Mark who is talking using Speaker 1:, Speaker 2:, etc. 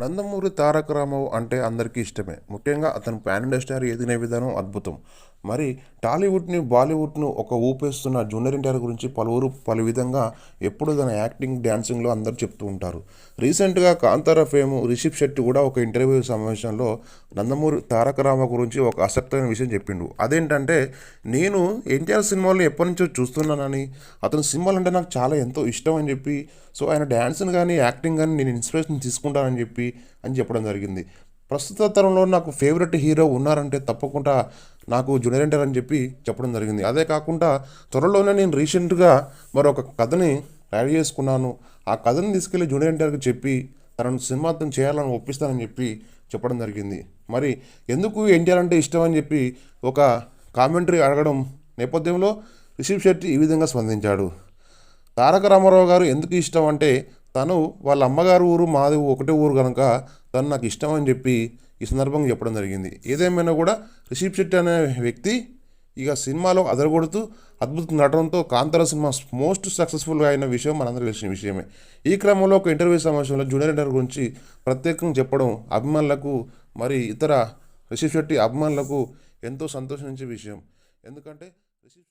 Speaker 1: నందమూరి తారక రామారావు అంటే అందరికీ ఇష్టమే. ముఖ్యంగా అతను పాన్ ఇండియా స్టార్ ఎదిగిన విధానం అద్భుతం. మరి టాలీవుడ్‌ని, బాలీవుడ్‌ను ఒక ఊపేస్తున్న జూనియర్ ఎన్టీఆర్ గురించి పలువురు పలు విధంగా ఎప్పుడు తన యాక్టింగ్, డాన్సింగ్‌లో అందరూ చెప్తూ ఉంటారు. రీసెంట్‌గా 'కాంతార' ఫేమ్ రిషబ్ శెట్టి కూడా ఒక ఇంటర్వ్యూ సమావేశంలో నందమూరి తారక రామారావు గురించి ఒక ఆసక్తికరమైన విషయం చెప్పిండు. అదేంటంటే, నేను ఎన్టీఆర్ సినిమాలను ఎప్పటినుంచో చూస్తున్నానని, అతని సినిమాలంటే నాకు చాలా ఎంతో ఇష్టం అని చెప్పి, సో ఆయన డాన్స్‌ని గాని, యాక్టింగ్ గాని నేను ఇన్స్పిరేషన్ తీసుకుంటానని చెప్పి అని చెప్పడం జరిగింది. ప్రస్తుత తరంలో నాకు ఫేవరెట్ హీరో ఉన్నారంటే తప్పకుండా నాకు జూనియర్ ఎన్టీఆర్ అని చెప్పి చెప్పడం జరిగింది. అదే కాకుండా త్వరలోనే నేను రీసెంట్‌గా మరొక కథని రెడీ చేసుకున్నాను. ఆ కథని తీసుకెళ్ళి జూనియర్ ఎన్టీఆర్‌కి చెప్పి తనను సినిమాతో చేయాలని ఒప్పిస్తానని చెప్పి చెప్పడం జరిగింది. మరి ఎందుకు ఎన్టీఆర్ అంటే ఇష్టం అని చెప్పి ఒక కామెంటరీ అడగడం నేపథ్యంలో రిషబ్ శెట్టి ఈ విధంగా స్పందించాడు. తారక రామారావు గారు ఎందుకు ఇష్టం అంటే, తను వాళ్ళ అమ్మగారు ఊరు మాది ఒకటే ఊరు కనుక తను నాకు ఇష్టం అని చెప్పి ఈ సందర్భంగా చెప్పడం జరిగింది. ఏదేమైనా కూడా రిషబ్ శెట్టి అనే వ్యక్తి ఇక సినిమాలో అదరగొడుతూ అద్భుత నటనతో 'కాంతార' సినిమా మోస్ట్ సక్సెస్ఫుల్గా అయిన విషయం మనందరికీ తెలిసిన విషయమే. ఈ క్రమంలో ఒక ఇంటర్వ్యూ సమావేశంలో జూనియర్ ఎన్టీఆర్ గురించి ప్రత్యేకంగా చెప్పడం అభిమానులకు, మరి ఇతర రిషబ్ శెట్టి అభిమానులకు ఎంతో సంతోషించే విషయం. ఎందుకంటే